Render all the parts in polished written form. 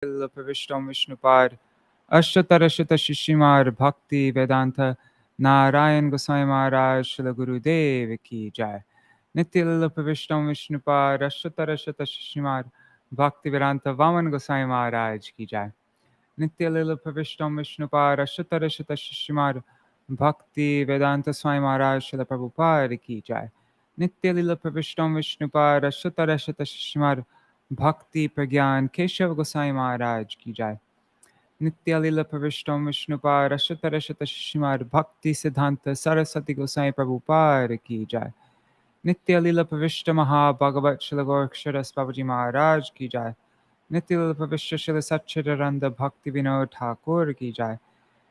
Pravishtam Vishnupad Ashtatarashata Shishimar Bhaktivedānta Nārāyaṇa Gosvāmī Mahārāja Śrīla Gurudev Ki Jai. Nityalila Pravishtam Vishnupad Ashtatarashata Shishimar Bhaktivedānta Vaman Gosvāmī Mahārāja Ki Jai. Nityalila Pravishtam Vishnupad Ashtatarashata Shishimar Bhaktivedānta Swāmī Mahārāja Śrīla Prabhupada Ki Jai. Nityalila Pravishtam Vishnupad Ashtatarashata Shishimar Bhakti Pragyan Keshav Gosvāmī Mahārāja Ki Jai. Nityalila Pravishtam Vishnupad Ashtatarashata Shishimar Bhakti Siddhanta Saraswati Gosvāmī Prabhupada Ki Jai. Nityalila Pravishta Maha Bhagavat Śrīla Goraksharas Babaji Mahārāja Ki Jai. Nityalila Pravishta Śrīla Satchidananda Bhakti Vinod Thakur Ki Jai.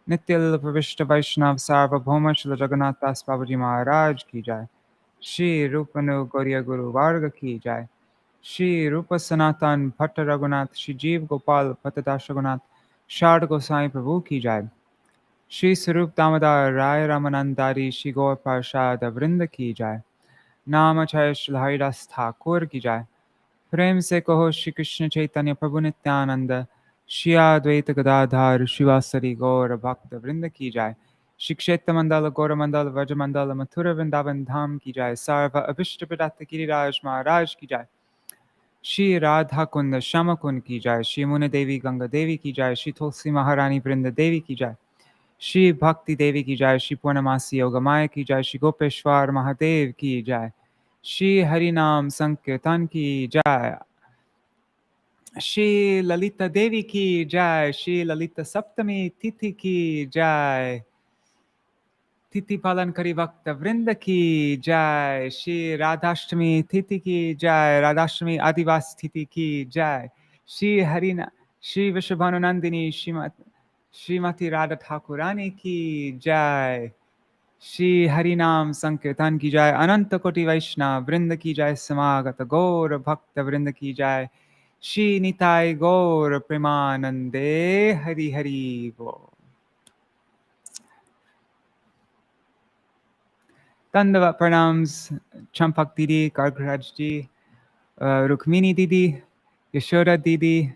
Nityalila Pravishta Vaishnav Sarvabhauma Śrīla Jagannath Das Babaji Mahārāja Ki Jai. Shri Rupanu Gauriya Guru Varga Ki Jai. Shri Rupa Sanatan Bhatta Raghunath Shri Jeev Gopal Patadash Raghunath Shard Goswami Prabhu Ki Jai. Shri Sarup Damodar Rai Ramanandari Shri Gaur Parshad Vrinda Ki Jai. Namacharya Shri Haridas Thakur Ki Jai. Prem se kaho Shri Krishna Chaitanya Prabhu Nityananda Shri Advaita Gadadhar Shivasari Gaur Bhakta Vrinda Ki Jai. Shri Kshetra Mandala Gaura Mandala Vaja Mandala Mathura Vrindavan Dham Ki Jai. Sarva Abhishta Pradata Giriraj Maharaj Ki Jai. Shri Radha Kunda Shama Kund Ki Jai. Shri Muna Devi Ganga Devi Ki Jai. Shri Tulsi Maharani Vrinda Devi Ki Jai. Shri Bhakti Devi Ki Jai. Shri Purnamasi Yogamaya Ki Jai. Shri Gopeshwar Mahadev Ki Jai. Shri Harinam Sankirtan Ki Jai. Shri Lalitā-devī Ki Jai. Shri Lalita Saptami Tithi Ki Jai. Tithi Palan Kari Bhakta Vrinda Ki Jai. Shri Radhashtami Tithi Ki Jai. Radhashtami Adivas Tithi Ki Jai. Shri Harina Shri Vishabhanunandini Srimati Radha Thakurani Ki Jai. Shri Harinam Sankirtan Ki Jai. Ananta Koti Vaishnav Vrinda Ki Jai. Samagata Gaur Bhakta Vrinda Ki Jai. Shri Nitai Gaur Premanande Hari Hari Bo. Dandavat pranams Champak Didi, Gargraj Ji, Rukmini Didi, Yashoda Didi,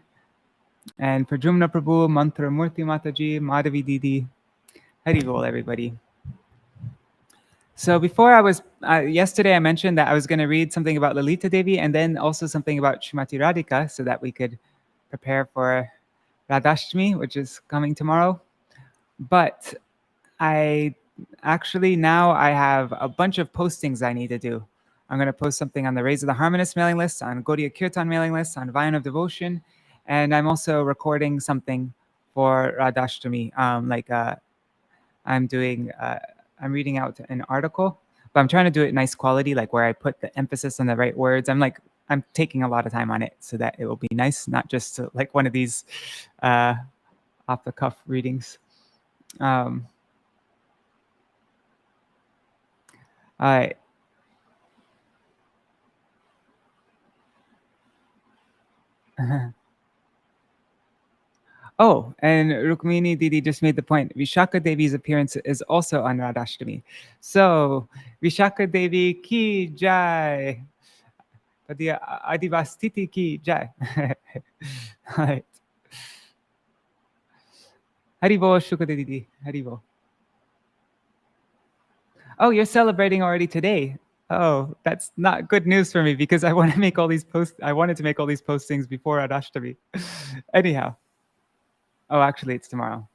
and Prajumna Prabhu, Mantra Murti Mataji, Madhavi Didi. Hari Bol, everybody. So before I was, yesterday I mentioned that I was going to read something about Lalitā-devī and then also something about Srimati Radhika so that we could prepare for Radhashtami, which is coming tomorrow. But now I have a bunch of postings I need to do. I'm going to post something on the Raise of the Harmonist mailing list, on Gaudiya Kirtan mailing list, on Vian of Devotion, and I'm also recording something for Radhashtami. I'm reading out an article, but I'm trying to do it nice quality, like where I put the emphasis on the right words. I'm taking a lot of time on it so that it will be nice, not just like one of these off the cuff readings. All right. Oh, and Rukmini Didi just made the point. Vishaka Devi's appearance is also on Radhashtami. So, Vishaka Devi Ki Jai. Adivastiti Ki Jai. Right. Haribo Shuka Didi. Haribo. Oh, you're celebrating already today. Oh, that's not good news for me because I want to make all these I wanted to make all these postings before Radhashtami. Anyhow. Oh, actually, it's tomorrow.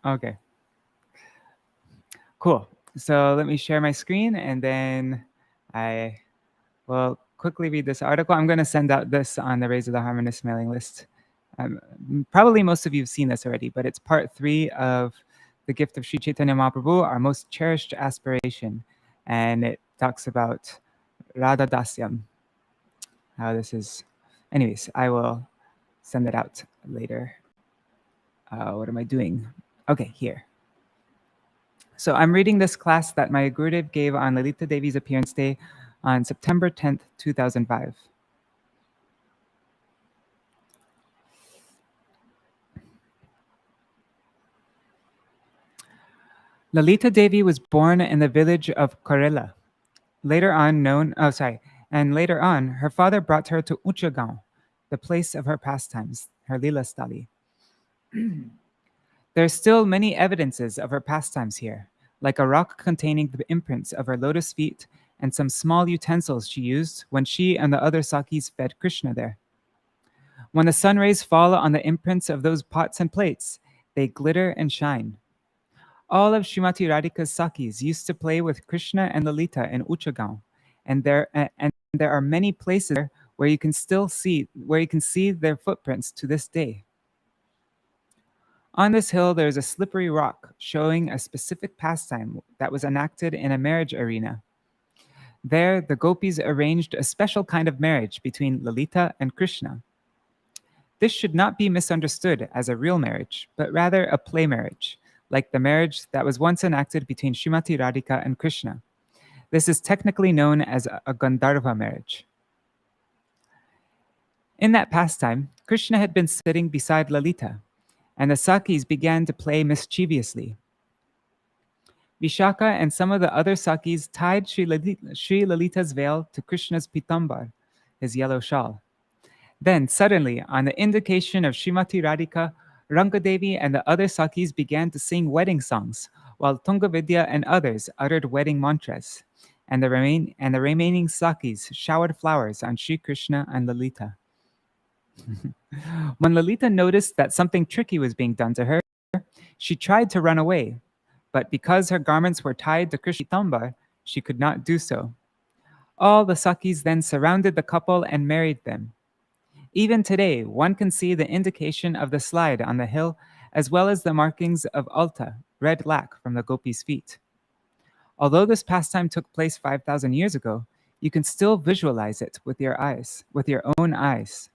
Okay. Cool. So let me share my screen and then I will quickly read this article. I'm going to send out this on the Raise of the Harmonist mailing list. Probably most of you have seen this already, but it's part 3 of the gift of Sri Chaitanya Mahaprabhu, our most cherished aspiration. And it talks about Radha Dasyam, how this is. Anyways, I will send it out later. What am I doing? Okay, here. So I'm reading this class that my Gurudev gave on Lalitā-devī's appearance day on September 10th, 2005. Lalitā-devī was born in the village of Karela. Later on, her father brought her to Uchagaon, the place of her pastimes, her Lila Stali. There are still many evidences of her pastimes here, like a rock containing the imprints of her lotus feet and some small utensils she used when she and the other Sakis fed Krishna there. When the sun rays fall on the imprints of those pots and plates, they glitter and shine. All of Srimati Radhika's Sakis used to play with Krishna and Lalita in Uchagaon, and there are many places there where you can see their footprints to this day. On this hill, there is a slippery rock showing a specific pastime that was enacted in a marriage arena. There, the gopis arranged a special kind of marriage between Lalita and Krishna. This should not be misunderstood as a real marriage, but rather a play marriage, like the marriage that was once enacted between Srimati Radhika and Krishna. This is technically known as a Gandharva marriage. In that pastime, Krishna had been sitting beside Lalita, and the Sakis began to play mischievously. Vishaka and some of the other Sakis tied Sri Lalita's veil to Krishna's pitambar, his yellow shawl. Then, suddenly, on the indication of Srimati Radhika, Rangadevi and the other Sakis began to sing wedding songs, while Tungavidya and others uttered wedding mantras, and the remaining Sakis showered flowers on Sri Krishna and Lalita. When Lalita noticed that something tricky was being done to her, she tried to run away, but because her garments were tied to Krishna's pitambar, she could not do so. All the Sakis then surrounded the couple and married them. Even today, one can see the indication of the slide on the hill, as well as the markings of alta, red lac from the gopis' feet. Although this pastime took place 5,000 years ago, you can still visualize it with your own eyes.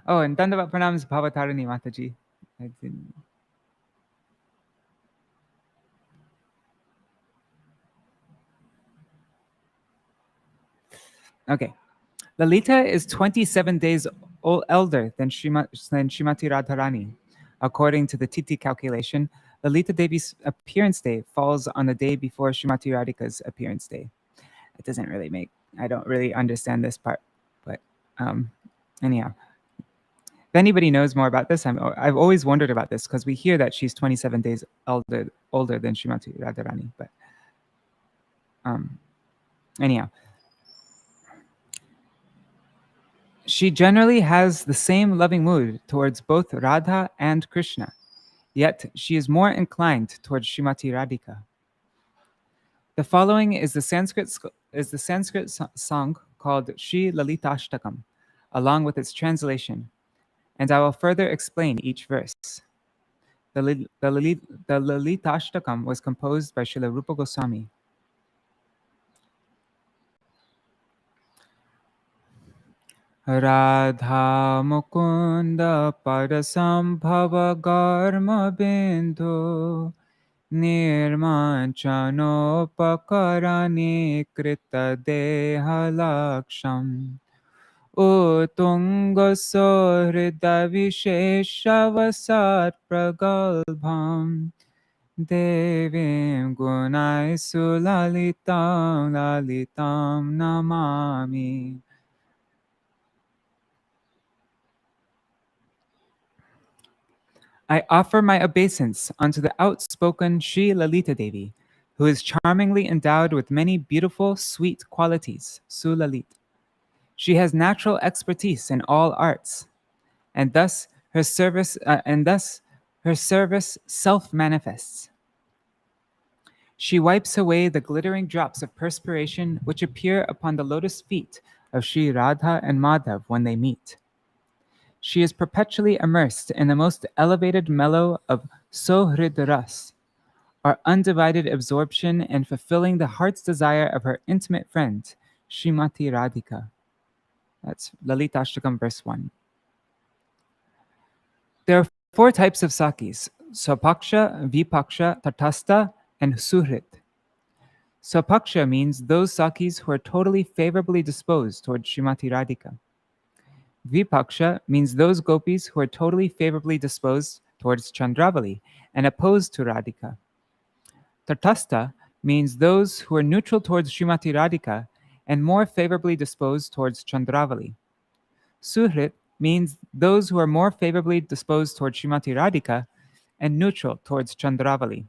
Oh, and Dandavat Pranams Bhavatarani Mataji. Okay. Lalita is 27 days elder than Srimati Radharani. According to the Titi calculation, Lalitā-devi's appearance day falls on the day before Srimati Radhika's appearance day. It doesn't really I don't really understand this part, but anyhow. If anybody knows more about this, I've always wondered about this because we hear that she's 27 days older than Srimati Radharani, but anyhow. She generally has the same loving mood towards both Radha and Krishna, yet she is more inclined towards Srimati Radhika. The following is the Sanskrit song called Sri Lalita-ashtakam, along with its translation, and I will further explain each verse. The Lalita-ashtakam was composed by Śrīla Rupa Gosvāmī. Radha Mukunda Padasambhava Garma Bindu Nirmanchano Pakarani Krita Deha Laksham Utunga Sohrida Visheshavasat Pragalbham Devim Gunai Sulalitam Lalitam Namami. I offer my obeisance unto the outspoken Sri Lalitā-devī, who is charmingly endowed with many beautiful, sweet qualities, Sulalit. She has natural expertise in all arts, and thus her service self-manifests. She wipes away the glittering drops of perspiration which appear upon the lotus feet of Sri Radha and Madhav when they meet. She is perpetually immersed in the most elevated mellow of Sohrid Ras, or undivided absorption in fulfilling the heart's desire of her intimate friend, Srimati Radhika. That's Lalita-ashtakam verse 1. There are 4 types of sakis, Swapaksha, Vipaksha, Tatastha, and Suhrit. Swapaksha means those sakis who are totally favorably disposed towards Srimati Radhika. Vipaksha means those gopis who are totally favorably disposed towards Chandravali and opposed to Radhika. Tatastha means those who are neutral towards Srimati Radhika and more favorably disposed towards Chandravali. Suhrit means those who are more favorably disposed towards Srimati Radhika and neutral towards Chandravali.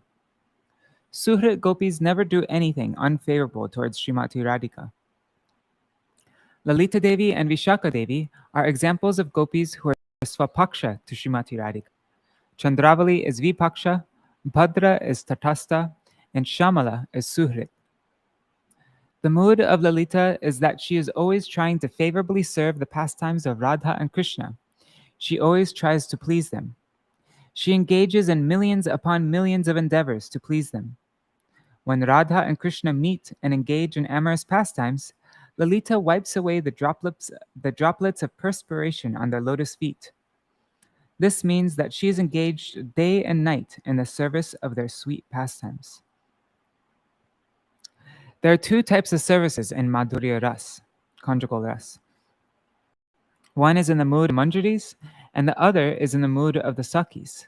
Suhrit gopis never do anything unfavorable towards Srimati Radhika. Lalitā-devī and Vishaka-devī are examples of gopis who are swapaksha to Srimati Radhika. Chandravali is vipaksha, Bhadra is tatastha, and Shamala is suhrit. The mood of Lalita is that she is always trying to favorably serve the pastimes of Radha and Krishna. She always tries to please them. She engages in millions upon millions of endeavors to please them. When Radha and Krishna meet and engage in amorous pastimes, Lalita wipes away the droplets of perspiration on their lotus feet. This means that she is engaged day and night in the service of their sweet pastimes. There are two types of services in Madhurya Ras, conjugal ras. One is in the mood of manjaris, and the other is in the mood of the Sakhis.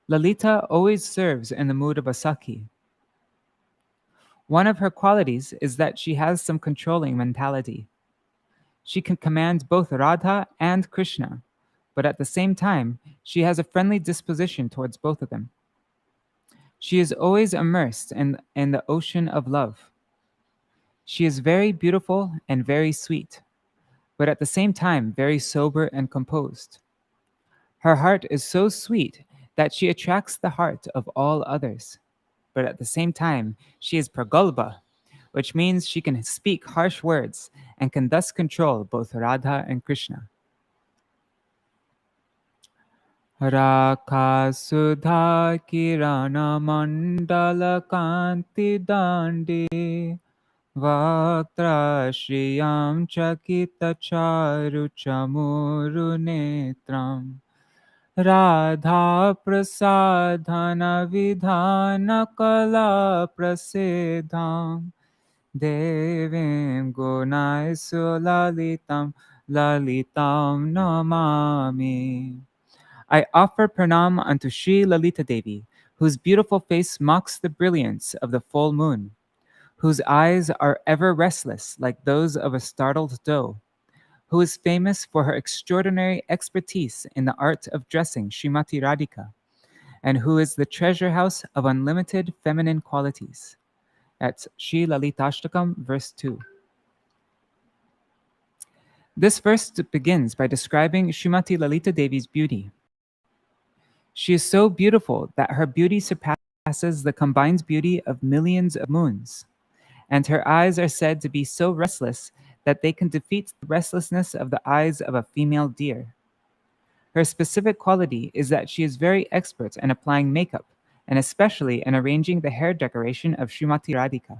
Lalita always serves in the mood of a Sakhi. One of her qualities is that she has some controlling mentality. She can command both Radha and Krishna, but at the same time, she has a friendly disposition towards both of them. She is always immersed in the ocean of love. She is very beautiful and very sweet, but at the same time very sober and composed. Her heart is so sweet that she attracts the heart of all others, but at the same time she is pragalbha, which means she can speak harsh words and can thus control both Radha and Krishna. Rakha Sudha Kirana Mandala Kanti Dandi Vaktra Shriyam Chakita Charu Chamuru Netram Radha Prasadhana Vidhana Kala Prasedham Devim Gunaisu Lalitam Lalitam Namami. I offer pranam unto Sri Lalitā-devī, whose beautiful face mocks the brilliance of the full moon, whose eyes are ever restless like those of a startled doe, who is famous for her extraordinary expertise in the art of dressing Srimati Radhika, and who is the treasure house of unlimited feminine qualities. That's Sri Lalitashtakam, verse 2. This verse begins by describing Srimati Lalitā-devi's beauty. She is so beautiful that her beauty surpasses the combined beauty of millions of moons, and her eyes are said to be so restless that they can defeat the restlessness of the eyes of a female deer. Her specific quality is that she is very expert in applying makeup, and especially in arranging the hair decoration of Srimati Radhika.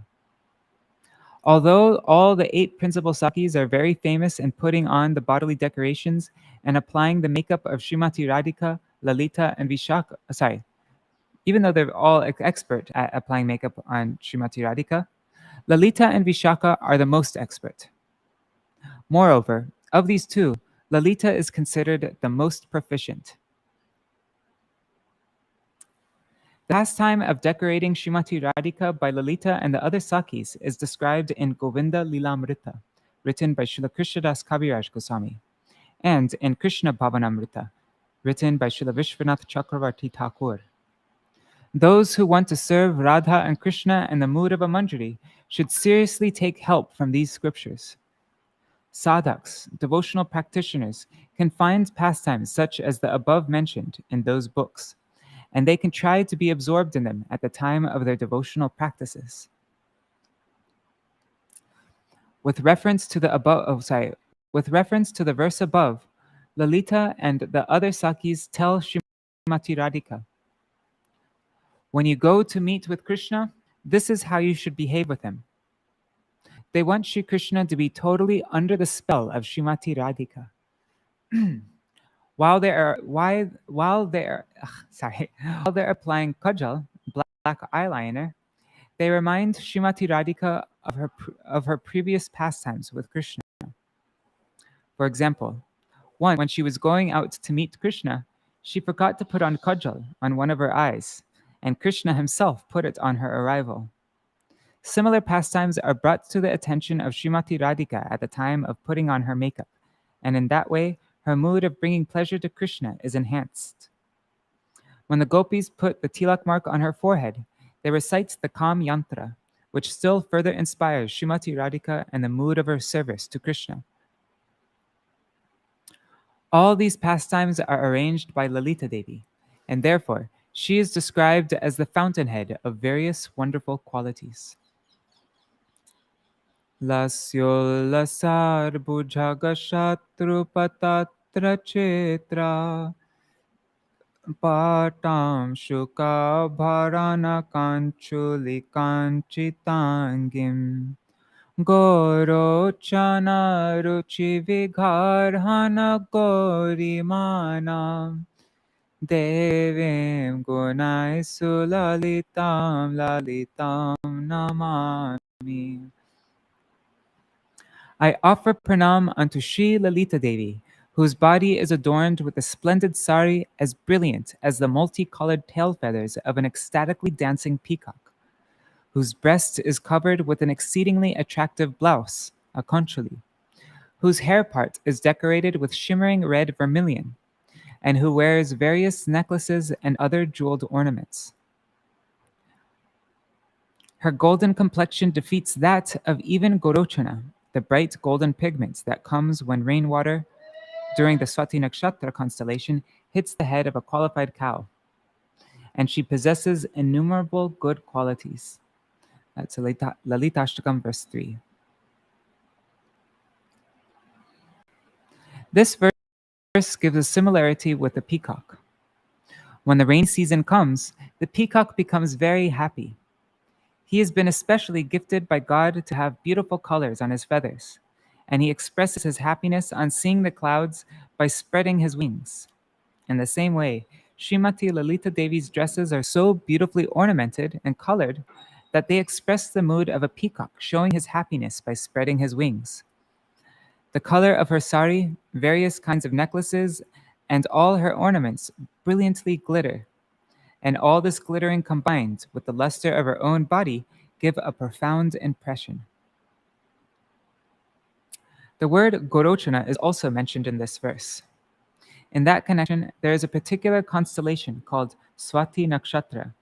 Although all the 8 principal Sakhis are very famous in putting on the bodily decorations and applying the makeup of Srimati Radhika, Lalita, and Vishaka, even though they're all expert at applying makeup on Srimati Radhika, Lalita and Vishaka are the most expert. Moreover, of these two, Lalita is considered the most proficient. The pastime of decorating Srimati Radhika by Lalita and the other Sakhis is described in Govinda Lilamrita, written by Srila Krishnadas Kaviraj Goswami, and in Krishna Bhavanamrita, written by Srila Vishwanath Chakravarti Thakur. Those who want to serve Radha and Krishna in the mood of a manjari should seriously take help from these scriptures. Sadhaks, devotional practitioners, can find pastimes such as the above mentioned in those books, and they can try to be absorbed in them at the time of their devotional practices. With reference to the verse above, Lalita and the other Sakhis tell Srimati Radhika, when you go to meet with Krishna, this is how you should behave with him. They want Sri Krishna to be totally under the spell of Srimati Radhika. While they're applying kajal, black eyeliner, they remind Srimati Radhika of her previous pastimes with Krishna. For example, once when she was going out to meet Krishna, she forgot to put on kajal on one of her eyes, and Krishna himself put it on her arrival. Similar pastimes are brought to the attention of Srimati Radhika at the time of putting on her makeup, and in that way, her mood of bringing pleasure to Krishna is enhanced. When the gopis put the tilak mark on her forehead, they recite the Kam Yantra, which still further inspires Srimati Radhika and the mood of her service to Krishna. All these pastimes are arranged by Lalitā-devī, and therefore she is described as the fountainhead of various wonderful qualities. Lasyolasar bhujagashatrupatatra chetra patam shuka bharana kanchulikancitangim Gorochana ruchi vigharhana gorimana devim gunai sulalitam lalitam namami. I offer pranam unto Sri Lalitā-devī, whose body is adorned with a splendid sari as brilliant as the multicolored tail feathers of an ecstatically dancing peacock, whose breast is covered with an exceedingly attractive blouse, a conchuli, whose hair part is decorated with shimmering red vermilion, and who wears various necklaces and other jeweled ornaments. Her golden complexion defeats that of even Gorochana, the bright golden pigment that comes when rainwater during the Swati Nakshatra constellation hits the head of a qualified cow. And she possesses innumerable good qualities. That's Lalitā-ashtakam verse 3. This verse gives a similarity with the peacock. When the rainy season comes, the peacock becomes very happy. He has been especially gifted by God to have beautiful colors on his feathers, and he expresses his happiness on seeing the clouds by spreading his wings. In the same way, Srimati Lalitā-devi's dresses are so beautifully ornamented and colored that they express the mood of a peacock showing his happiness by spreading his wings. The color of her sari, various kinds of necklaces, and all her ornaments brilliantly glitter, and all this glittering combined with the luster of her own body give a profound impression. The word Gorochana is also mentioned in this verse. In that connection, there is a particular constellation called Swati Nakshatra.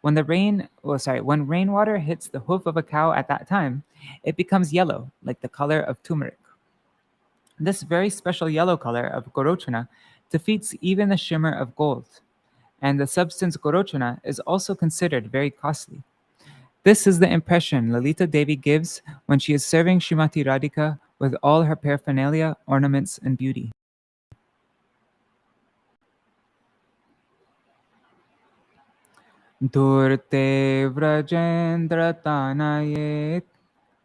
When rainwater hits the hoof of a cow at that time, it becomes yellow, like the color of turmeric. This very special yellow color of Gorochana defeats even the shimmer of gold, and the substance Gorochana is also considered very costly. This is the impression Lalitā-devī gives when she is serving Srimati Radhika with all her paraphernalia, ornaments, and beauty. Durte Vrajendra Tanayet.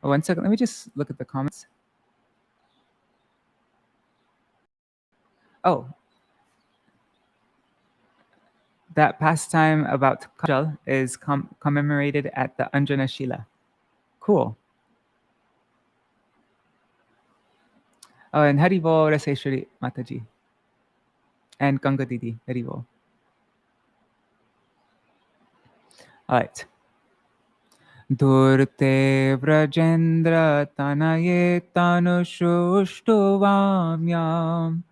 Oh, 1 second, let me just look at the comments. Oh, that pastime about Kajal is commemorated at the Anjana Shila. Cool. Oh, and Haribol Raseshwari Mataji. And Ganga Didi, Haribol. All right. Durte Vrajendra Tanaye Tanushuštuvamyam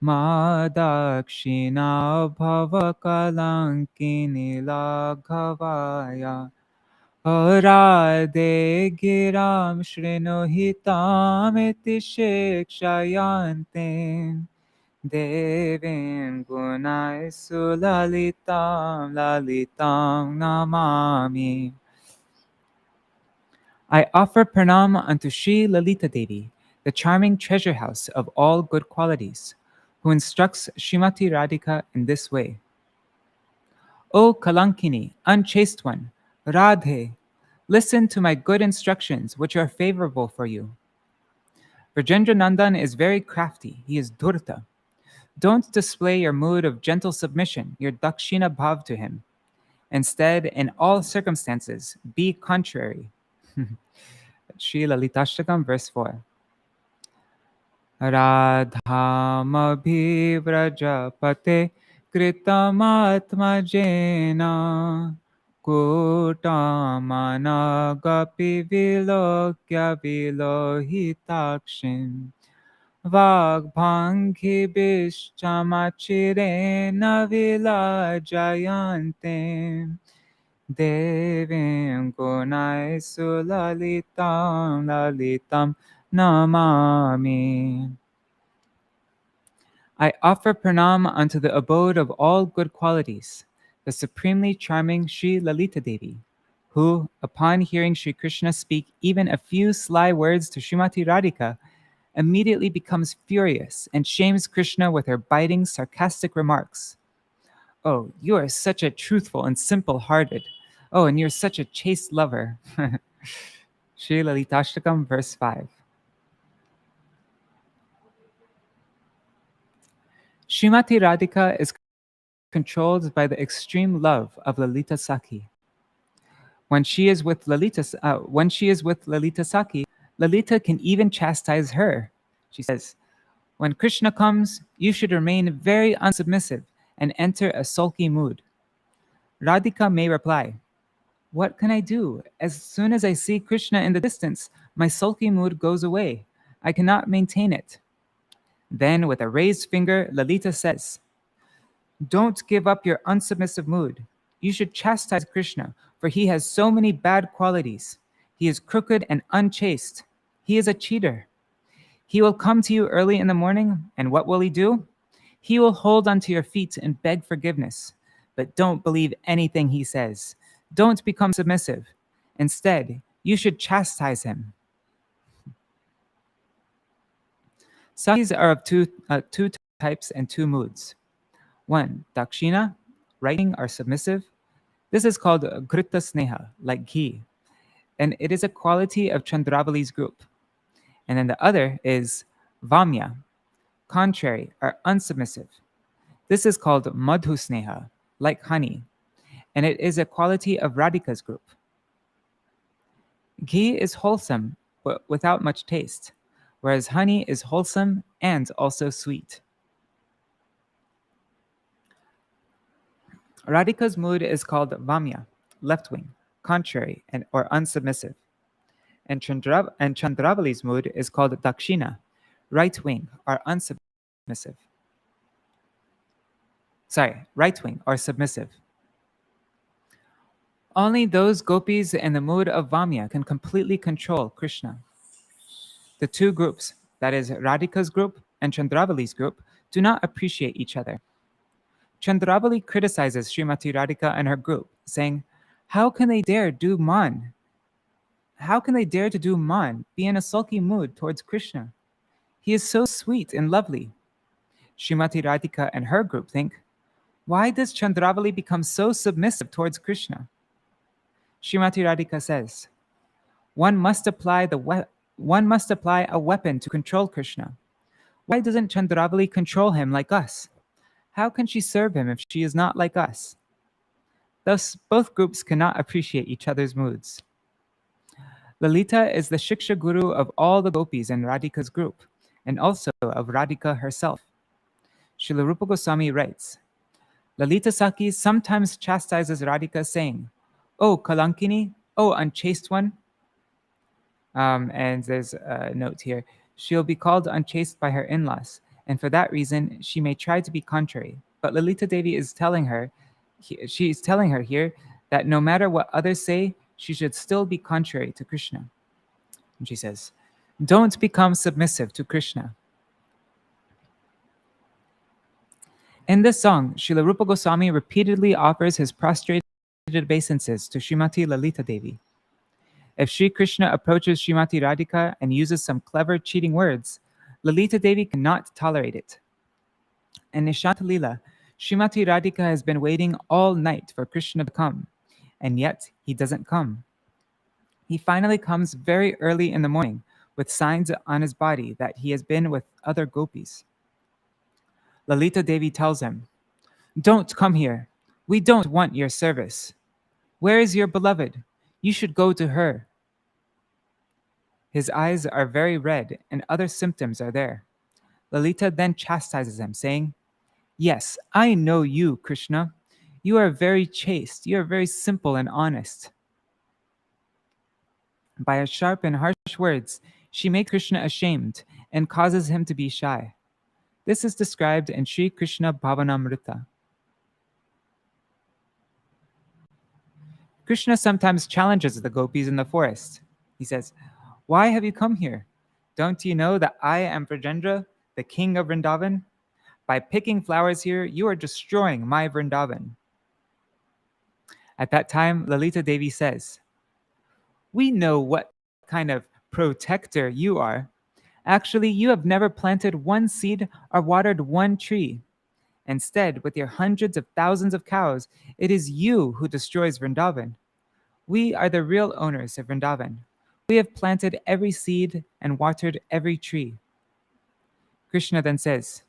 Madakshina Bhavakalankini Laghavaya Radhe Giram Shrinuhitam Iti Shikshayantim Devim Gunai Sulalitam Lalitam Namami. I offer pranam unto Sri Lalitā-devī, the charming treasure house of all good qualities, who instructs Srimati Radhika in this way. O Kalankini, unchaste one, Radhe, listen to my good instructions which are favorable for you. Brajendra Nandan is very crafty, he is dhurta. Don't display your mood of gentle submission, your dakshina bhav to him. Instead, in all circumstances, be contrary. Sri Lalitā-ashtakam, verse 4. Radhamabhivrajapate Kritamatmajena Kutamana Vilokya Vilohitakshim Vagbhangi Bishchamachirena Vilajayantim Devim Gunai Sulalitam Lalitam Namami. I offer pranam unto the abode of all good qualities, the supremely charming Sri Lalitā-devī, who, upon hearing Sri Krishna speak even a few sly words to Srimati Radhika, immediately becomes furious and shames Krishna with her biting, sarcastic remarks. Oh, you are such a truthful and simple-hearted. Oh, and you're such a chaste lover. Sri Lalitashtakam, verse 5. Srimati Radhika is controlled by the extreme love of Lalita Sakhi. When she is with Lalita Sakhi, Lalita can even chastise her. She says, "When Krishna comes, you should remain very unsubmissive and enter a sulky mood." Radhika may reply, "What can I do? As soon as I see Krishna in the distance, my sulky mood goes away. I cannot maintain it." Then, with a raised finger, Lalita says, "Don't give up your unsubmissive mood. You should chastise Krishna, for he has so many bad qualities. He is crooked and unchaste. He is a cheater. He will come to you early in the morning, and what will he do? He will hold onto your feet and beg forgiveness. But don't believe anything he says. Don't become submissive. Instead, you should chastise him." Sakhis are of two types and two moods. One, dakshina, right wing or submissive. This is called Ghruta Sneha, like ghee, and it is a quality of Chandravali's group. And then the other is Vamya, contrary or unsubmissive. This is called Madhu Sneha, like honey, and it is a quality of Radhika's group. Ghee is wholesome but without much taste, whereas honey is wholesome and also sweet. Radhika's mood is called Vamya, left wing, contrary or unsubmissive. And Chandravali's mood is called Dakshina, right wing or unsubmissive. Sorry, right wing or submissive. Only those gopis in the mood of Vamya can completely control Krishna. The two groups, that is Radhika's group and Chandravali's group, do not appreciate each other. Chandravali criticizes Srimati Radhika and her group, saying, "How can they dare do man? How can they dare to do man, be in a sulky mood towards Krishna? He is so sweet and lovely." Srimati Radhika and her group think, "Why does Chandravali become so submissive towards Krishna?" Srimati Radhika says, one must apply a weapon to control Krishna. Why doesn't Chandravali control him like us? How can she serve him if she is not like us? Thus, both groups cannot appreciate each other's moods. Lalita is the Shiksha Guru of all the gopis in Radhika's group, and also of Radhika herself. Srila Rupa Gosvāmī writes, Lalita Sakhi sometimes chastises Radhika, saying, "Oh Kalankini, oh unchaste one." And there's a note here. She'll be called unchaste by her in-laws, and for that reason, she may try to be contrary. But Lalitā-devī is telling her, she's telling her here that no matter what others say, she should still be contrary to Krishna. And she says, "Don't become submissive to Krishna." In this song, Srila Rupa Goswami repeatedly offers his prostrated obeisances to Srimati Lalitā-devī. If Sri Krishna approaches Srimati Radhika and uses some clever cheating words, Lalitā-devī cannot tolerate it. In Nishant Leela, Srimati Radhika has been waiting all night for Krishna to come, and yet he doesn't come. He finally comes very early in the morning with signs on his body that he has been with other gopis. Lalitā-devī tells him, "Don't come here. We don't want your service. Where is your beloved? You should go to her." His eyes are very red and other symptoms are there. Lalita then chastises him, saying, Yes, I know you, Krishna. You are very chaste. You are very simple and honest. By her sharp and harsh words, she makes Krishna ashamed and causes him to be shy. This is described in Sri Krishna Bhavanamrita. Krishna sometimes challenges the gopis in the forest. He says, "Why have you come here? Don't you know that I am Brajendra, the king of Vrindavan? By picking flowers here, you are destroying my Vrindavan." At that time, Lalita-devī says, "We know what kind of protector you are. Actually, you have never planted one seed or watered one tree. Instead, with your hundreds of thousands of cows, it is you who destroys Vrindavan. We are the real owners of Vrindavan. We have planted every seed and watered every tree." Krishna then says,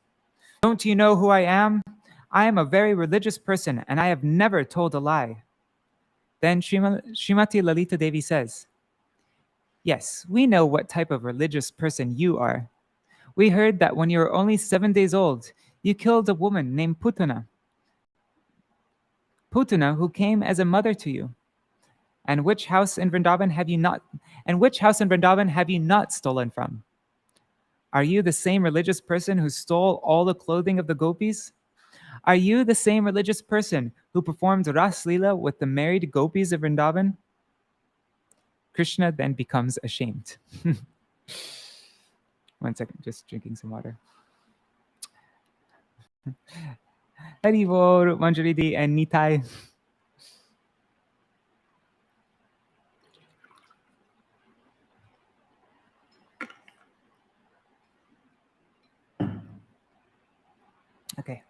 "Don't you know who I am? I am a very religious person and I have never told a lie." Then Srimati Lalita-devī says, "Yes, we know what type of religious person you are. We heard that when you were only 7 days old, you killed a woman named Putana, who came as a mother to you. And which house in Vrindavan have you not? And which house in Vrindavan have you not stolen from? Are you the same religious person who stole all the clothing of the gopis? Are you the same religious person who performed Ras Leela with the married gopis of Vrindavan?" Krishna then becomes ashamed. One second, just drinking some water. Harivol, Manjari and Nitai. Okay.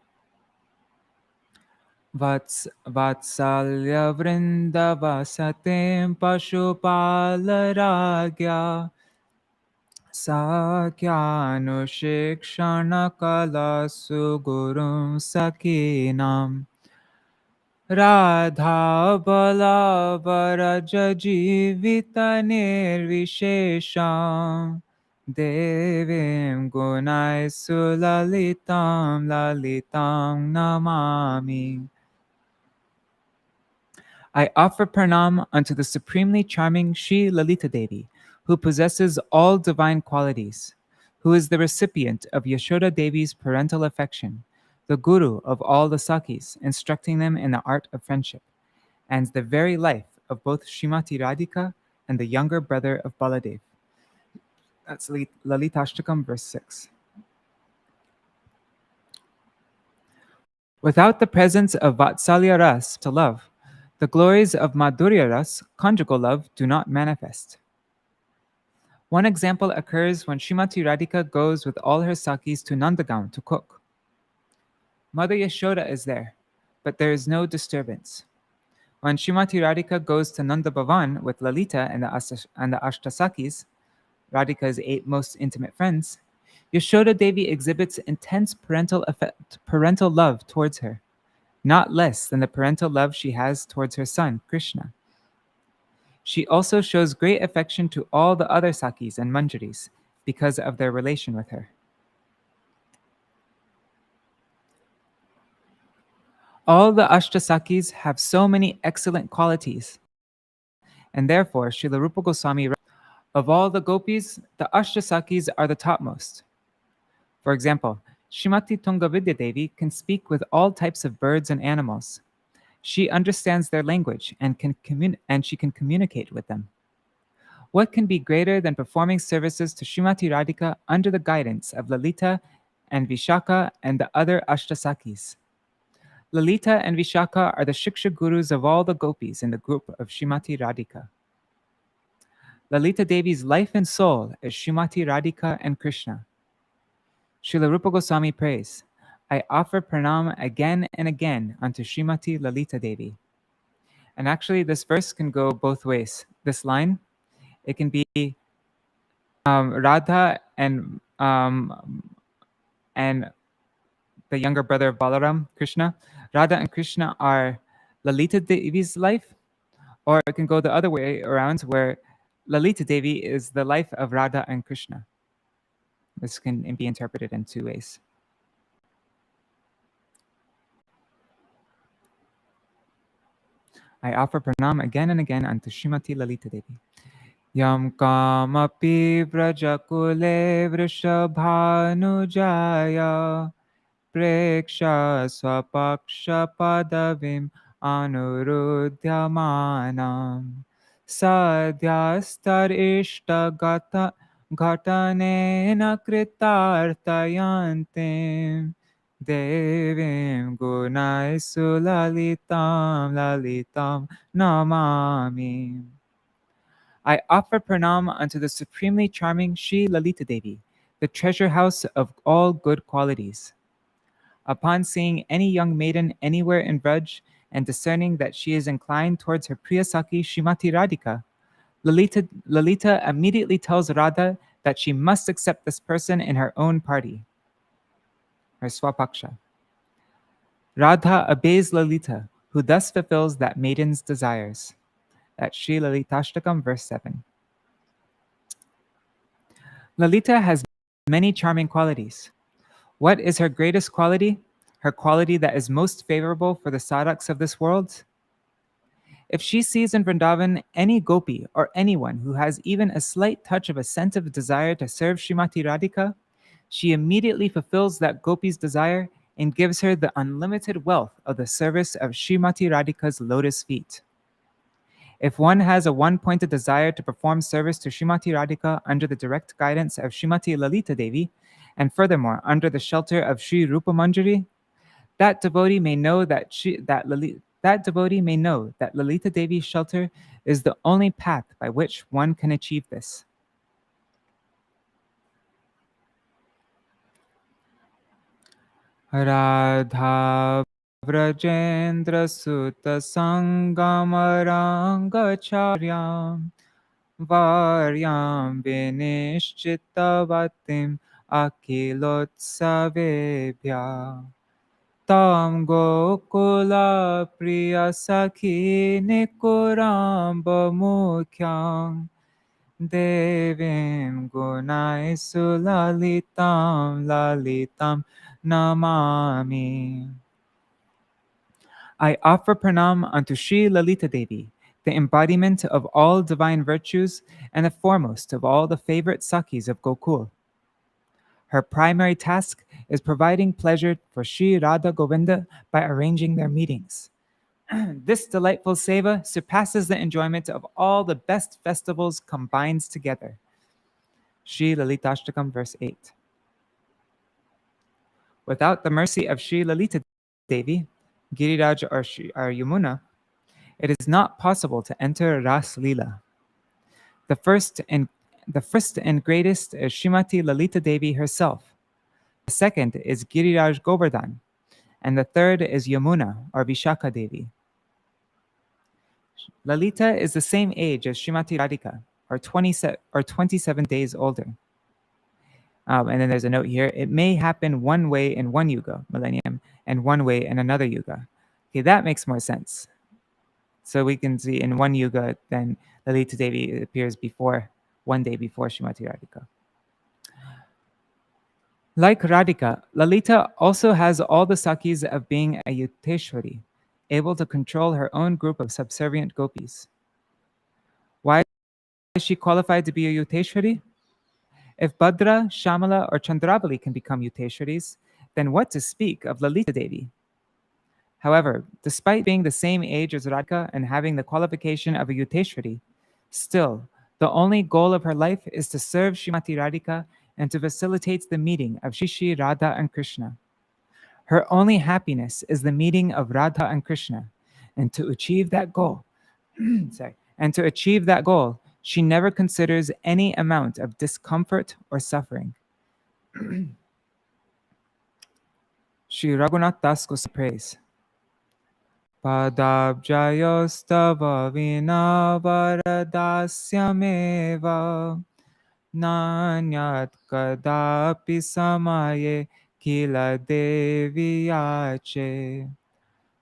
Vatsalya Vrindavasatem Pashupalaragya Sakyanu Kalasu Gurum Sakinam Radha Balavaraja Jivita Nirvishesham Devim Gunai Sulalitam Lalitam Namami. I offer pranam unto the supremely charming Sri Lalita-devī, who possesses all divine qualities, who is the recipient of Yashoda Devi's parental affection, the guru of all the Sakis, instructing them in the art of friendship, and the very life of both Srimati Radhika and the younger brother of Baladev. That's Lalitashtakam, verse 6. Without the presence of Vatsalya Ras, to love, the glories of Madhurya Ras, conjugal love, do not manifest. One example occurs when Srimati Radhika goes with all her Sakis to Nandagaon to cook. Mother Yashoda is there, but there is no disturbance. When Srimati Radhika goes to Nanda Bhavan with Lalita and the Ashtasakis, Radhika's 8 most intimate friends, Yashoda Devi exhibits intense parental love towards her, not less than the parental love she has towards her son, Krishna. She also shows great affection to all the other Sakis and Manjaris because of their relation with her. All the Ashtasakis have so many excellent qualities, and therefore Srila Rupa Gosvāmī writes, of all the gopis, the Ashtasakis are the topmost. For example, Srimati Tungavidya Devi can speak with all types of birds and animals. She understands their language and she can communicate with them. What can be greater than performing services to Srimati Radhika under the guidance of Lalita and Vishaka and the other Ashtasakis? Lalita and Vishaka are the Shiksha Gurus of all the gopis in the group of Srimati Radhika. Lalita Devi's life and soul is Srimati Radhika and Krishna. Srila Rupa Goswami prays, I offer pranam again and again unto Srimati Lalita Devi. And actually, this verse can go both ways. This line, it can be Radha and the younger brother of Balaram, Krishna. Radha and Krishna are Lalita Devi's life, or it can go the other way around, where Lalita Devi is the life of Radha and Krishna. This can be interpreted in 2 ways. I offer pranam again and again unto Srimati Lalitā-devī. Yam kamapi vrajakule vrishabhanujaya preksha swapaksha padavim anurudhyamanam sadhyastar ishtagata ghatanena kritartayantim devim gunaisu lalitam namami. I offer pranam unto the supremely charming Sri Lalitā-devī, the treasure house of all good qualities. Upon seeing any young maiden anywhere in Braj and discerning that she is inclined towards her Priyasaki Srimati Radhika, Lalita immediately tells Radha that she must accept this person in her own party, her swapaksha. Radha obeys Lalita, who thus fulfills that maiden's desires. That's Sri Lalitashtakam, verse 7. Lalita has many charming qualities. What is her greatest quality? Her quality that is most favorable for the sadhaks of this world? If she sees in Vrindavan any gopi or anyone who has even a slight touch of a sense of desire to serve Srimati Radhika, she immediately fulfills that gopi's desire and gives her the unlimited wealth of the service of Srimati Radhika's lotus feet. If one has a one-pointed desire to perform service to Srimati Radhika under the direct guidance of Srimati Lalitā-devī, and furthermore under the shelter of Sri Rupa Manjari, that devotee may know that Lalitā-devi's shelter is the only path by which one can achieve this. Radha Vrajendra Sutta Sangamarangacharyam Varyam Vinishchitavatim Akilotsavebhya Tam Gokula Priya Sakhi Nikuramba Mukhyam Devim Gunai Lalitam Namami. I offer pranam unto Sri Lalitā-devī, the embodiment of all divine virtues and the foremost of all the favorite Sakhis of Gokul. Her primary task is providing pleasure for Sri Radha Govinda by arranging their meetings. This delightful seva surpasses the enjoyment of all the best festivals combined together. Sri Lalitashtakam, verse 8. Without the mercy of Sri Lalitā-devī, Giriraj or Yamuna, it is not possible to enter Ras Lila. The first and greatest is Srimati Lalitā-devī herself. The second is Giriraj Govardhan, and the third is Yamuna or Vishaka Devi. Lalita is the same age as Srimati Radhika, or 27 days older. And then there's a note here. It may happen one way in one yuga, millennium, and one way in another yuga. Okay, that makes more sense. So we can see in one yuga, then Lalitā-devī appears one day before Srimati Radhika. Like Radhika, Lalita also has all the Sakhis of being a Yuteshwari, able to control her own group of subservient gopis. Why is she qualified to be a Yuteshwari? If Bhadra, Shamala, or Chandrabali can become Yuteshwaris, then what to speak of Lalitā-devī? However, despite being the same age as Radhika and having the qualification of a Yuteshwari, still, the only goal of her life is to serve Srimati Radhika and to facilitate the meeting of Shri Radha and Krishna. Her only happiness is the meeting of Radha and Krishna, and to achieve that goal, she never considers any amount of discomfort or suffering. Shri Raghunath Das Goswami prays. Padabjayostava vinavaradasya Nanyat kadapi samaye kila deviyache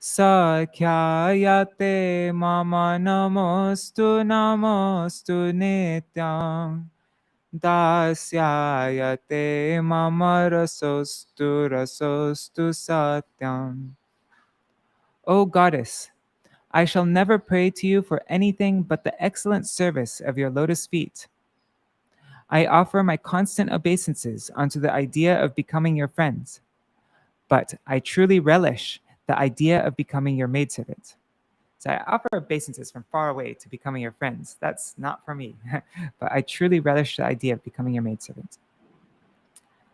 Sakhyayate mama namostu nityam Dasyayate mama rasostu satyam. O goddess, I shall never pray to you for anything but the excellent service of your lotus feet. I offer my constant obeisances unto the idea of becoming your friends, but I truly relish the idea of becoming your maidservant. So I offer obeisances from far away to becoming your friends. That's not for me, but I truly relish the idea of becoming your maidservant.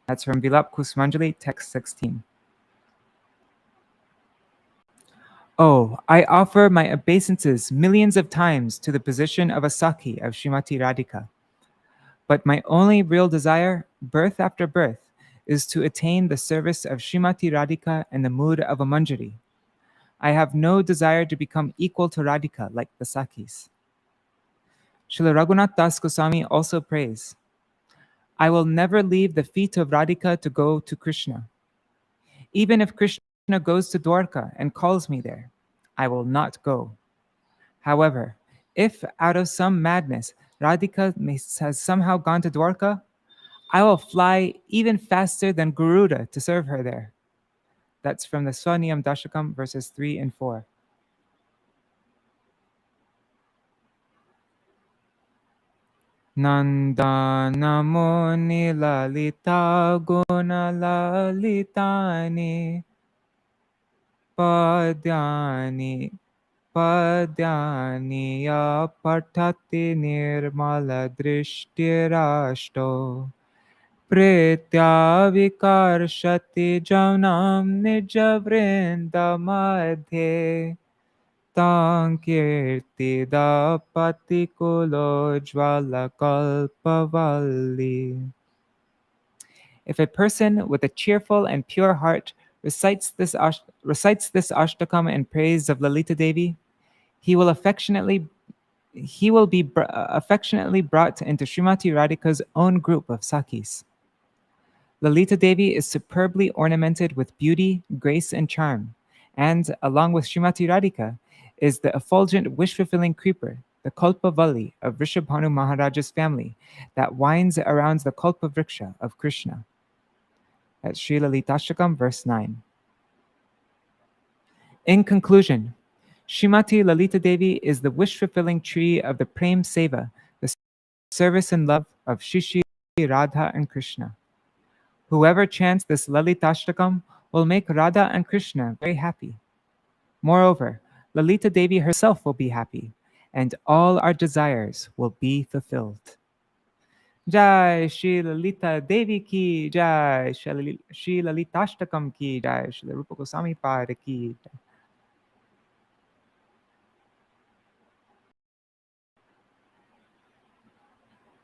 That's from Vilap Kusmanjali, text 16. Oh, I offer my obeisances millions of times to the position of a Saki of Srimati Radhika. But my only real desire, birth after birth, is to attain the service of Srimati Radhika and the mood of a Manjari. I have no desire to become equal to Radhika like the Sakis. Srila Raghunath Das Goswami also prays, I will never leave the feet of Radhika to go to Krishna. Even if Krishna goes to Dwarka and calls me there, I will not go. However, if out of some madness Radhika has somehow gone to Dwarka, I will fly even faster than Garuda to serve her there. That's from the Swaniyam Dashakam, verses 3 and 4. Nandana Muni Lalita Guna Lalitani Padyani Padyani Patati Nirmala Drishtirashto Pritya Vikarshati Janam Nija Vrinda Madhe Tankirti Dapati Kulo Jvala Kalpavalli. If a person with a cheerful and pure heart recites this ashtakam in praise of Lalitā-devī, he will be affectionately brought into Srimati Radhika's own group of Sakis. Lalitā-devī is superbly ornamented with beauty, grace, and charm, and, along with Srimati Radhika, is the effulgent wish-fulfilling creeper, the Kalpavalli of Rishabhanu Mahāraja's family, that winds around the Kalpa Vriksha of Krishna. That's Sri Lalita-shtakam, verse 9. In conclusion, Srimati Lalitā-devī is the wish-fulfilling tree of the Prem Seva, the service and love of Shri Radha and Krishna. Whoever chants this Lalita-shtakam will make Radha and Krishna very happy. Moreover, Lalitā-devī herself will be happy, and all our desires will be fulfilled. Jai Shri Lalitā-devī ki Jai, Shri Lalita-shtakam ki Jai, Shri Rupa Gosvāmī Pada ki Jai.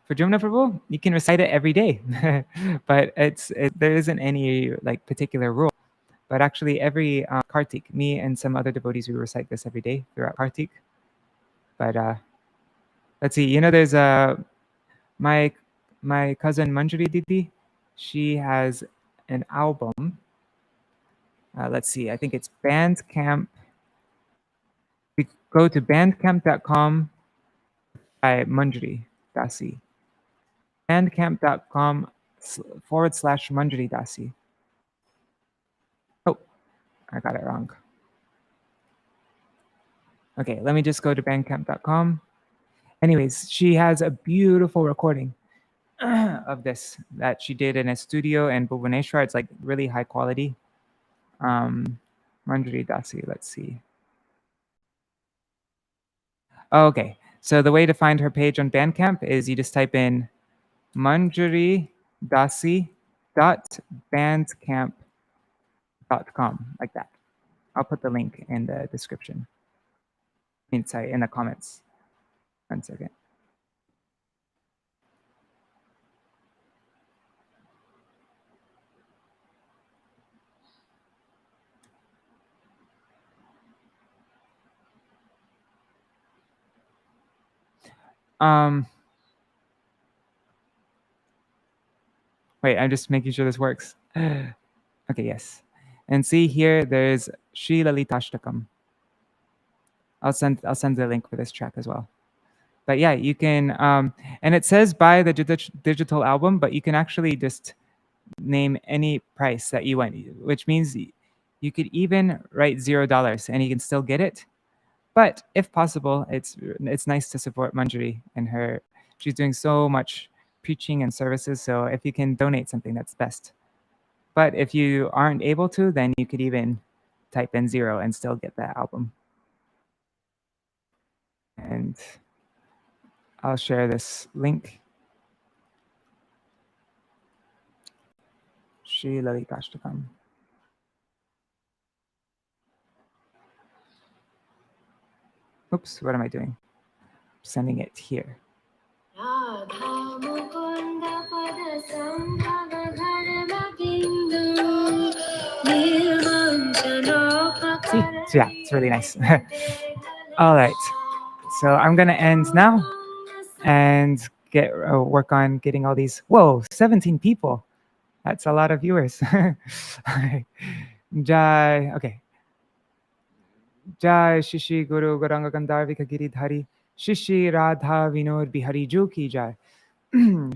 For Jamuna Prabhu, you can recite it every day, but there isn't any like particular rule. But actually, every Kartik, me and some other devotees, we recite this every day throughout Kartik. But let's see, there's my cousin Manjari Didi. She has an album. Let's see, I think it's Bandcamp. We go to bandcamp.com by Manjari Dasi. Bandcamp.com/Manjari Dasi. Oh, I got it wrong. Okay, let me just go to bandcamp.com. Anyways, she has a beautiful recording of this that she did in a studio in Bhubaneswar. It's like really high quality. Manjari Dasi, let's see. Oh, okay, so the way to find her page on Bandcamp is you just type in manjaridasi.bandcamp.com, like that. I'll put the link in the description. Sorry, in the comments. 1 second. Wait, I'm just making sure this works. Okay, yes. And see here, there's Sri Lalita-shtakam. I'll send the link for this track as well. But yeah, you can, and it says buy the digital album, but you can actually just name any price that you want, which means you could even write $0 and you can still get it. But if possible, it's nice to support Manjari and her. She's doing so much preaching and services. So if you can donate something, that's best. But if you aren't able to, then you could even type in 0 and still get that album. And I'll share this link. Shri Lalitā-devī. Oops, what am I doing? Sending it here. See? So yeah, it's really nice. All right. So I'm going to end now and get work on getting all these. Whoa, 17 people. That's a lot of viewers. Jai. Okay. Jai Shishi Guru Gauranga Gandharvika Giridhari Shishi Radha Vinod Bihari Ju Ki Jai.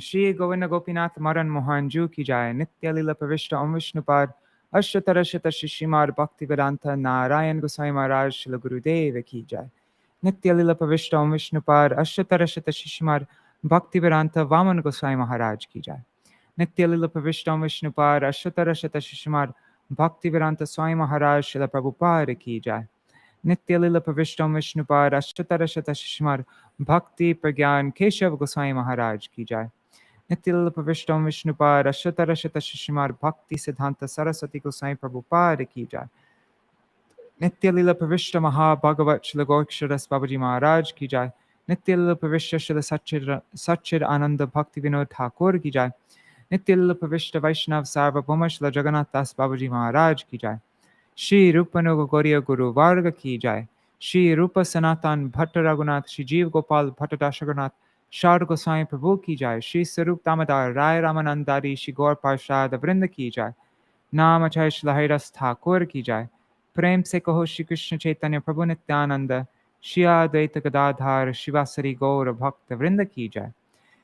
Shri Govinda Gopinath Maran Mohan Ju Ki Jai. Nitya Lila Pravishta Om Vishnupad Ashtatarashata Shishimar Bhaktivedānta Nārāyaṇa Gosvāmī Mahārāja Śrīla Gurudeva Ki Jai. Nitya Lila Pravishta Om Vishnupad Ashtatarashata Shishimar Bhaktivedānta Vaman Gosvāmī Mahārāja Ki Jai. Nitya Lila Pravishta Om Vishnupad Ashtatarashata Shishimar Bhaktivedānta Swami Mahārāja Śrīla Prabhupada Ki Jai. Nitya Lila Pravishta Om Vishnupad Ashtatarashata Shishimar Bhakti Pragyan Keshav Goswami Maharaj Ki Jai. Nitya Lila Pravishta Om Vishnupad Ashtatarashata Shishimar Bhakti Siddhanta Saraswati Goswami Prabhupada Ki Jai. Nitya Lila Pravishta Maha Bhagavat Śrīla Gorksharas Babaji Maharaj Ki Jai. Nitya Lila Pravishta Śrīla Satchid Ananda Bhakti Vinod Thakur Ki Jai. Nitya Lila Pravishta Vaishnav Sarvabhauma Śrīla Jagannath Das Babaji Maharaj Ki Jai. Shri Rupanuga Gauriya Guru Varga Ki Jai. Shri Rupa Sanatan Bhatta Raghunath, Shri Jeev Gopal Bhatta Dashagranath, Shar Goswami Prabhu Ki Jai. Shri Sarup Damodar Rai Ramanandari, Shri Gaur Parshad Vrinda Ki Jai. Namachay Shri Lahairas Thakur Ki Jai. Prem Se Kaho Shri Krishna Chaitanya Prabhu Nityananda, Shri Advaita Gadadhar Shivasari Gaur Bhakta Vrinda Ki Jai.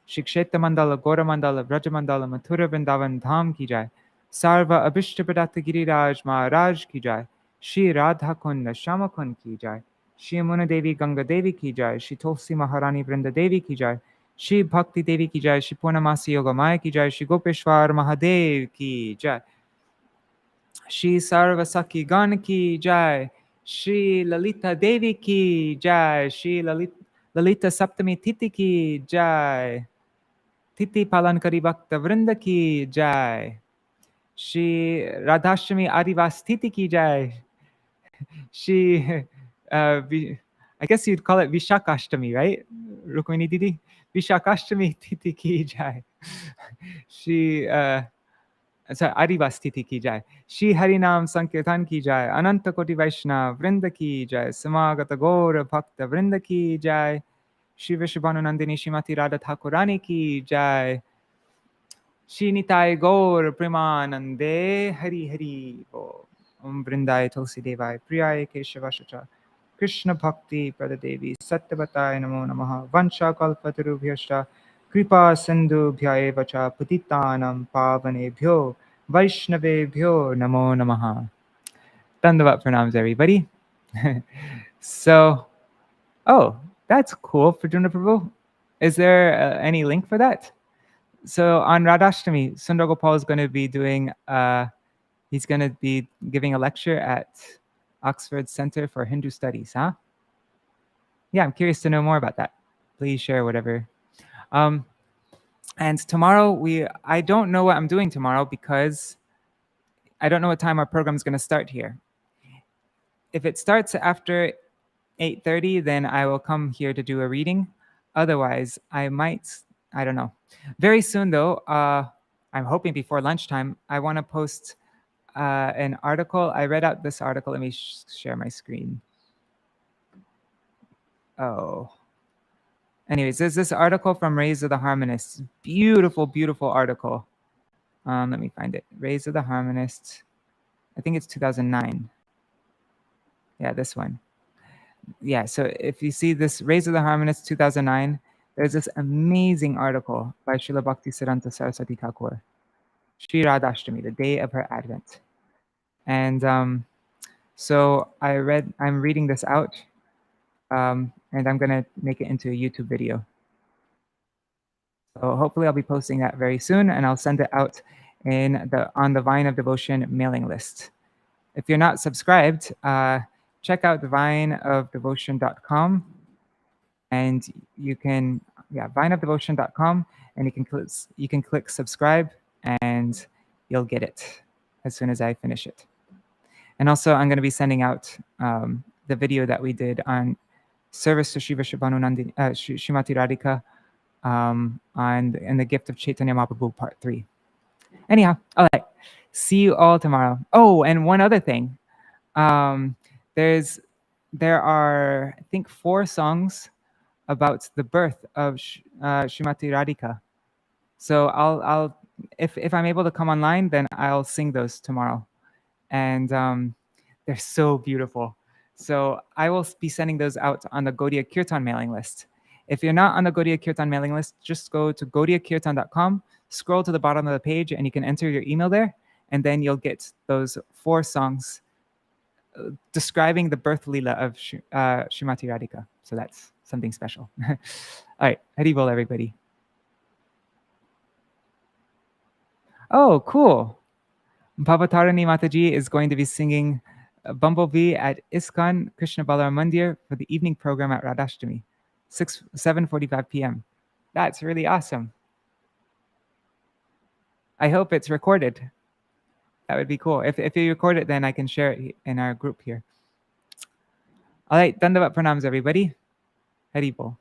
Shri Kshetra Mandala Gaura Mandala Vraja Mandala Mathura Vrindavan Dham Ki Jai. Sarva Abhishtapadata Giriraj Maharaj Ki Jai. Shri Radha Kunda Shama Kund Ki Jai. Shri Amuna Devi Ganga Devi Ki Jai. Shri Tulsi Maharani Vrinda Devi Ki Jai. Shri Bhakti Devi Ki Jai. Shri Purnamasi Yoga Maya Ki Jai. Shri Gopeshwar Mahadev Ki Jai. Shri Sarva Saki Gan Ki Jai. Shri Lalita-devī Ki Jai. Shri Lalita Saptami Titi Ki Jai. Titi Palankari Bhakta Vrinda Ki Jai. Shri Radhashami Adivastiti Ki Jai. Shri, I guess you'd call it Vishakashtami, right? Rukmini Didi? Vishakashtami Titi Ki Jai. Shri, Adivastiti Ki Jai. Shri Harinam Sankirtan Ki Jai. Ananta Koti Vaishnava Vrinda Ki Jai. Samagata Gaura Bhakta Vrinda Ki Jai. Shri Vishabhanu Nandini Shrimati Radha Thakurani Ki Jai. Shri Nitai Gaur Premanande Hari Hari Bo. Om Vrindai Tulsi Devai Priyai Keshavashacha Krishna Bhakti Pradadevi Satyavataya Namo Namaha Vansha Kalpatarubhyashta Kripa Sindhu Bhyaevacha Patitanam Pavanebhyo Vaishnavebhyo Namo Namaha. Dandavat pranams, everybody. So, oh, that's cool for Juna Prabhu. Is there any link for that? So on Radhashtami, Sundar Gopal is going to be doing, he's going to be giving a lecture at Oxford Center for Hindu Studies, huh? Yeah, I'm curious to know more about that. Please share whatever. And tomorrow, I don't know what I'm doing tomorrow because I don't know what time our program is going to start here. If it starts after 8:30, then I will come here to do a reading. Otherwise, I might, I don't know. Very soon, though, I'm hoping before lunchtime, I want to post an article. I read out this article. Let me share my screen. Oh. Anyways, there's this article from Rays of the Harmonists. Beautiful, beautiful article. Let me find it. Rays of the Harmonists. I think it's 2009. Yeah, this one. Yeah, so if you see this Rays of the Harmonists 2009, there's this amazing article by Srila Bhaktisiddhanta Saraswati Thakur, Shri Radhashtami, the day of her advent. And so I'm reading this out. and I'm going to make it into a YouTube video. So hopefully I'll be posting that very soon, and I'll send it out on the Vine of Devotion mailing list. If you're not subscribed, check out the vineofdevotion.com, and you can vineofdevotion.com, and you can click subscribe, and you'll get it as soon as I finish it. And also, I'm going to be sending out the video that we did on service to Shiva Shubhanunandini, Srimati Radhika, and the gift of Chaitanya Mahaprabhu Part 3. Anyhow, all right. See you all tomorrow. Oh, and one other thing. There are, I think, 4 songs about the birth of Srimati Radhika. So I'll if I'm able to come online, then I'll sing those tomorrow. And they're so beautiful. So I will be sending those out on the Gaudiya Kirtan mailing list. If you're not on the Gaudiya Kirtan mailing list, just go to gaudiyakirtan.com, scroll to the bottom of the page, and you can enter your email there, and then you'll get those 4 songs describing the birth Leela of Srimati Radhika. So that's something special. All right, Hari Bol, everybody. Oh, cool. Bhavatarani Mataji is going to be singing Bumblebee at ISKCON Krishna Balaram Mandir for the evening program at Radhashtami, 7:45 p.m. That's really awesome. I hope it's recorded. That would be cool. If you record it, then I can share it in our group here. All right, Dandavat Pranams, everybody. Hari Bol.